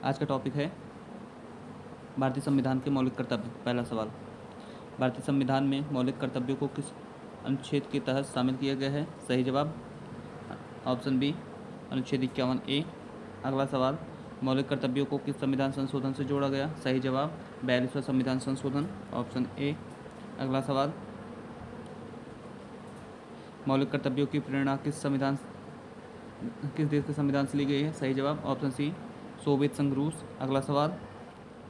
आज का टॉपिक है भारतीय संविधान के मौलिक कर्तव्य। पहला सवाल, भारतीय संविधान में मौलिक कर्तव्यों को किस अनुच्छेद के तहत शामिल किया गया है? सही जवाब ऑप्शन बी, अनुच्छेद 51A। अगला सवाल, मौलिक कर्तव्यों को किस संविधान संशोधन से जोड़ा गया? सही जवाब 42वां संविधान संशोधन, ऑप्शन ए। अगला सवाल, मौलिक कर्तव्यों की प्रेरणा किस देश के संविधान से ली गई है? सही जवाब ऑप्शन सी, सोवियत संघ रूस। अगला सवाल,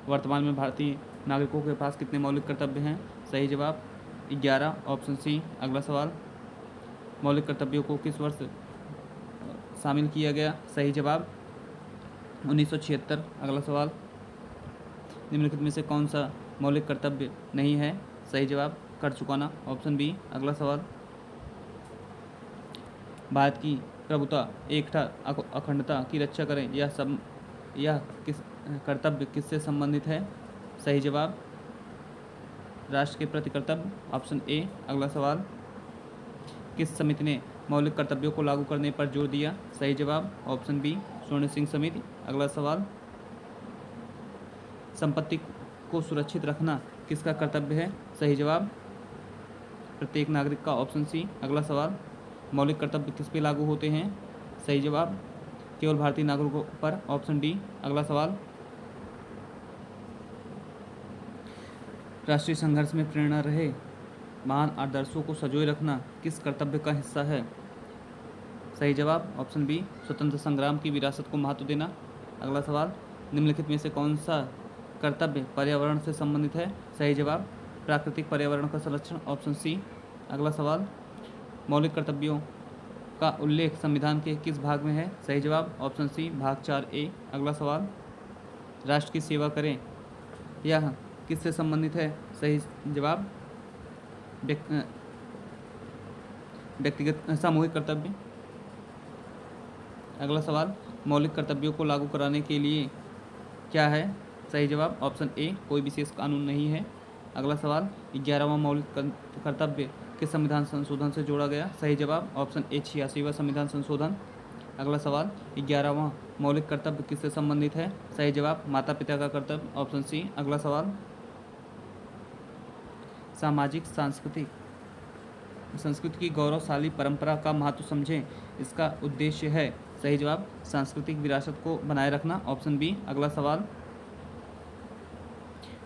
वर्तमान में भारतीय नागरिकों के पास कितने मौलिक कर्तव्य हैं? सही जवाब 11, ऑप्शन सी। अगला सवाल, मौलिक कर्तव्यों को किस वर्ष शामिल किया गया? सही जवाब 1976। अगला सवाल, निम्नलिखित में से कौन सा मौलिक कर्तव्य नहीं है? सही जवाब कर चुकाना, ऑप्शन बी। अगला सवाल, भारत की प्रभुता, एकता, अखंडता की रक्षा करें यह किस कर्तव्य किससे संबंधित है? सही जवाब राष्ट्र के प्रति कर्तव्य, ऑप्शन ए। अगला सवाल, किस समिति ने मौलिक कर्तव्यों को लागू करने पर जोर दिया? सही जवाब ऑप्शन बी, स्वर्ण सिंह समिति। अगला सवाल, संपत्ति को सुरक्षित रखना किसका कर्तव्य है? सही जवाब प्रत्येक नागरिक का, ऑप्शन सी। अगला सवाल, मौलिक कर्तव्य किस पे लागू होते हैं? सही जवाब केवल भारतीय नागरिकों पर, ऑप्शन डी। अगला सवाल, राष्ट्रीय संघर्ष में प्रेरणा रहे महान आदर्शों को संजोए रखना किस कर्तव्य का हिस्सा है? सही जवाब ऑप्शन बी, स्वतंत्र संग्राम की विरासत को महत्व देना। अगला सवाल, निम्नलिखित में से कौन सा कर्तव्य पर्यावरण से संबंधित है? सही जवाब प्राकृतिक पर्यावरण का संरक्षण, ऑप्शन सी। अगला सवाल, मौलिक कर्तव्यों का उल्लेख संविधान के किस भाग में है? सही जवाब ऑप्शन सी, भाग 4A। अगला सवाल, राष्ट्र की सेवा करें यह किससे संबंधित है? सही जवाब व्यक्तिगत सामूहिक कर्तव्य। अगला सवाल, मौलिक कर्तव्यों को लागू कराने के लिए क्या है? सही जवाब ऑप्शन ए, कोई विशेष कानून नहीं है। अगला सवाल, 11वां मौलिक कर्तव्य किस संविधान संशोधन से जोड़ा गया? सही जवाब ऑप्शन ए, 86वां संविधान संशोधन। अगला सवाल, 11वां मौलिक कर्तव्य किससे संबंधित है? सही जवाब माता पिता का कर्तव्य, ऑप्शन सी। अगला सवाल, सामाजिक सांस्कृतिक संस्कृति की गौरवशाली परंपरा का महत्व समझें, इसका उद्देश्य है? सही जवाब सांस्कृतिक विरासत को बनाए रखना, ऑप्शन बी। अगला सवाल,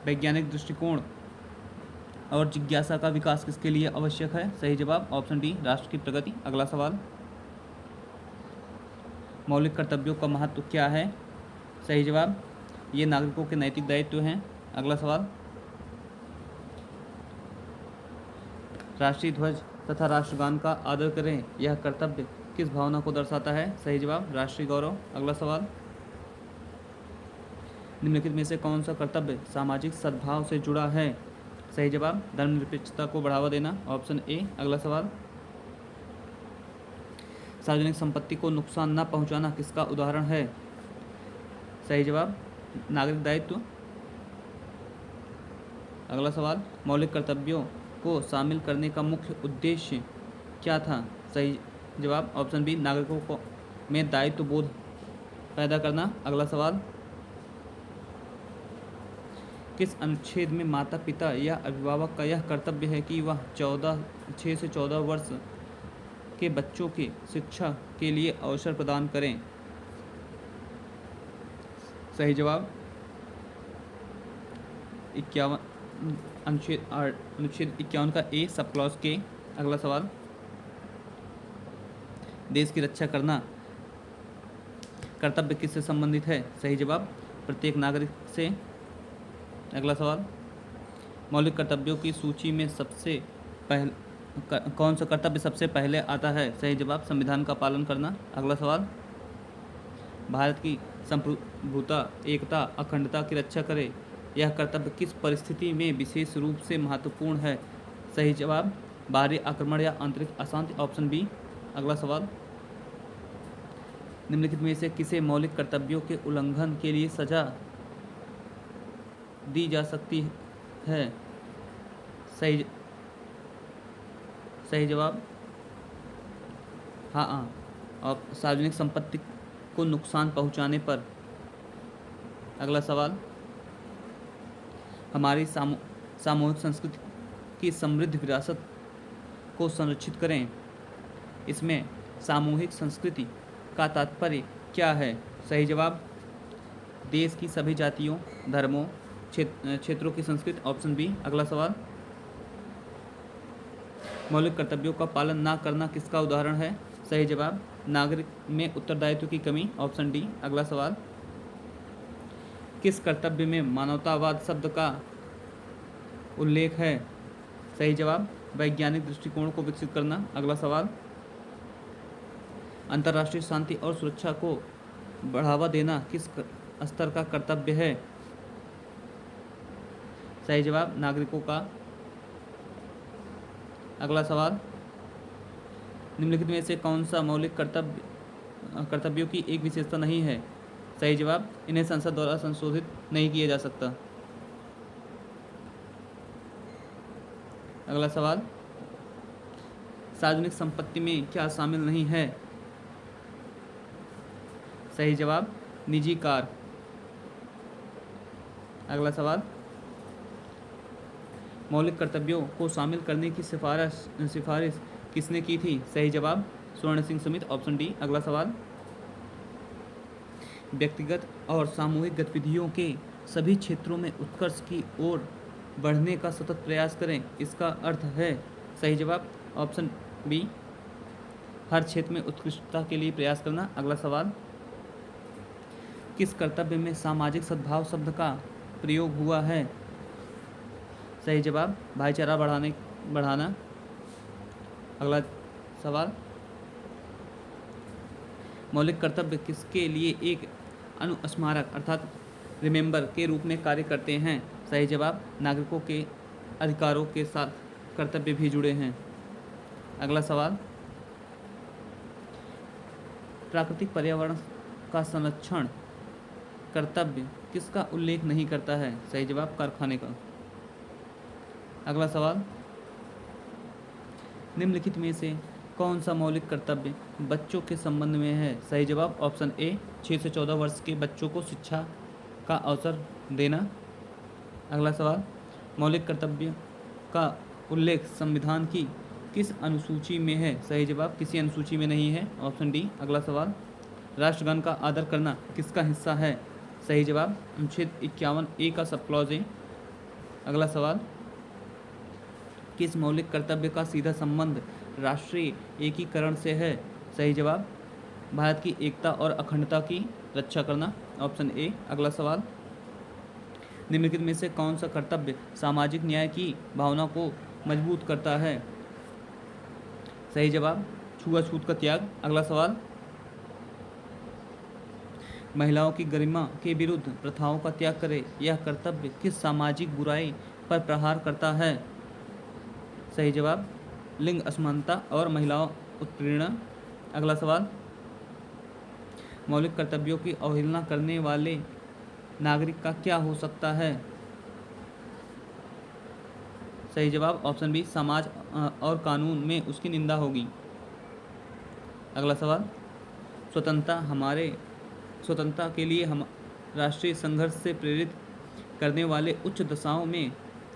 वैज्ञानिक दृष्टिकोण और जिज्ञासा का विकास किसके लिए आवश्यक है? सही जवाब ऑप्शन डी, राष्ट्र की प्रगति। अगला सवाल, मौलिक कर्तव्यों का महत्व क्या है? सही जवाब ये नागरिकों के नैतिक दायित्व हैं। अगला सवाल, राष्ट्रीय ध्वज तथा राष्ट्रगान का आदर करें यह कर्तव्य किस भावना को दर्शाता है? सही जवाब राष्ट्रीय गौरव। अगला सवाल, निम्नलिखित में से कौन सा कर्तव्य सामाजिक सद्भाव से जुड़ा है? सही जवाब धर्मनिरपेक्षता को बढ़ावा देना, ऑप्शन ए। अगला सवाल, सार्वजनिक संपत्ति को नुकसान न पहुंचाना किसका उदाहरण है? सही जवाब नागरिक दायित्व। अगला सवाल, मौलिक कर्तव्यों को शामिल करने का मुख्य उद्देश्य क्या था? सही जवाब ऑप्शन बी, नागरिकों को में दायित्व बोध पैदा करना। अगला सवाल, किस अनुच्छेद में माता पिता या अभिभावक का यह कर्तव्य है कि वह 6 से 14 वर्ष के बच्चों की शिक्षा के लिए अवसर प्रदान करें? सही जवाब 51 अनुच्छेद 51 का ए, सब क्लॉज के। अगला सवाल, देश की रक्षा करना कर्तव्य किससे संबंधित है? सही जवाब प्रत्येक नागरिक से। अगला सवाल, मौलिक कर्तव्यों की सूची में सबसे पहले कौन सा कर्तव्य सबसे पहले आता है? सही जवाब संविधान का पालन करना। अगला सवाल, भारत की संप्रभुता, एकता, अखंडता की रक्षा करे यह कर्तव्य किस परिस्थिति में विशेष रूप से महत्वपूर्ण है? सही जवाब बाहरी आक्रमण या आंतरिक अशांति, ऑप्शन बी। अगला सवाल, निम्नलिखित में से किसे मौलिक कर्तव्यों के उल्लंघन के लिए सजा दी जा सकती है? सही जवाब हाँ, और सार्वजनिक संपत्ति को नुकसान पहुंचाने पर अगला सवाल, हमारी सामूहिक संस्कृति की समृद्ध विरासत को संरक्षित करें। इसमें सामूहिक संस्कृति का तात्पर्य क्या है? सही जवाब, देश की सभी जातियों, धर्मों, क्षेत्रों की संस्कृति। Option B. अगला सवाल, मौलिक कर्तव्यों का पालन ना करना किसका उदाहरण है? सही जवाब, नागरिक में उत्तरदायित्व की कमी। Option D. अगला सवाल, किस कर्तव्य में मानवतावाद शब्द का उल्लेख है? सही जवाब, वैज्ञानिक दृष्टिकोण को विकसित करना। अगला सवाल, अंतर्राष्ट्रीय शांति और सुरक्षा को बढ़ावा देना किस स्तर का कर्तव्य है? सही जवाब, नागरिकों का। अगला सवाल, निम्नलिखित में से कौन सा मौलिक कर्तव्यों की एक विशेषता नहीं है? सही जवाब, इन्हें संसद द्वारा संशोधित नहीं किया जा सकता। अगला सवाल, सार्वजनिक संपत्ति में क्या शामिल नहीं है? सही जवाब, निजी कार। अगला सवाल, मौलिक कर्तव्यों को शामिल करने की सिफारिश किसने की थी? सही जवाब, स्वर्ण सिंह सुमित। Option D. अगला सवाल, व्यक्तिगत और सामूहिक गतिविधियों के सभी क्षेत्रों में उत्कर्ष की ओर बढ़ने का सतत प्रयास करें, इसका अर्थ है? सही जवाब, ऑप्शन बी, हर क्षेत्र में उत्कृष्टता के लिए प्रयास करना। अगला सवाल, किस कर्तव्य में सामाजिक सद्भाव शब्द का प्रयोग हुआ है? सही जवाब, भाईचारा बढ़ाना। अगला सवाल, मौलिक कर्तव्य किसके लिए एक अनुस्मारक अर्थात रिमेंबर के रूप में कार्य करते हैं? सही जवाब, नागरिकों के अधिकारों के साथ कर्तव्य भी जुड़े हैं। अगला सवाल, प्राकृतिक पर्यावरण का संरक्षण कर्तव्य किसका उल्लेख नहीं करता है? सही जवाब, कारखाने का। अगला सवाल, निम्नलिखित में से कौन सा मौलिक कर्तव्य बच्चों के संबंध में है? सही जवाब, ऑप्शन ए, 6 से 14 वर्ष के बच्चों को शिक्षा का अवसर देना। अगला सवाल, मौलिक कर्तव्य का उल्लेख संविधान की किस अनुसूची में है? सही जवाब, किसी अनुसूची में नहीं है। Option D. अगला सवाल, राष्ट्रगान का आदर करना किसका हिस्सा है? सही जवाब, अनुच्छेद 51A का सब क्लॉज है। अगला सवाल, किस मौलिक कर्तव्य का सीधा संबंध राष्ट्रीय एकीकरण से है? सही जवाब, भारत की एकता और अखंडता की रक्षा करना। Option A. अगला सवाल, निम्नलिखित में से कौन सा कर्तव्य सामाजिक न्याय की भावना को मजबूत करता है? सही जवाब, छुआछूत का त्याग। अगला सवाल, महिलाओं की गरिमा के विरुद्ध प्रथाओं का त्याग करे, यह कर्तव्य किस सामाजिक बुराई पर प्रहार करता है? सही जवाब, लिंग असमानता और महिलाओं उत्पीड़न। अगला सवाल, मौलिक कर्तव्यों की अवहेलना करने वाले नागरिक का क्या हो सकता है? सही जवाब, ऑप्शन बी, समाज और कानून में उसकी निंदा होगी। अगला सवाल, स्वतंत्रता के लिए हम राष्ट्रीय संघर्ष से प्रेरित करने वाले उच्च दशाओं में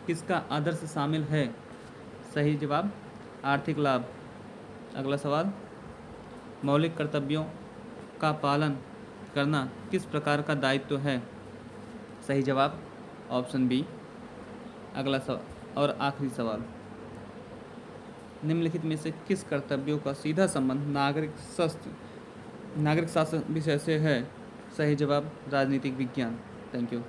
किसका आदर्श शामिल है? सही जवाब, आर्थिक लाभ। अगला सवाल, मौलिक कर्तव्यों का पालन करना किस प्रकार का दायित्व है? सही जवाब, ऑप्शन बी। अगला सवाल और आखिरी सवाल, निम्नलिखित में से किस कर्तव्यों का सीधा संबंध नागरिक शासन विषय से है? सही जवाब, राजनीतिक विज्ञान। Thank you.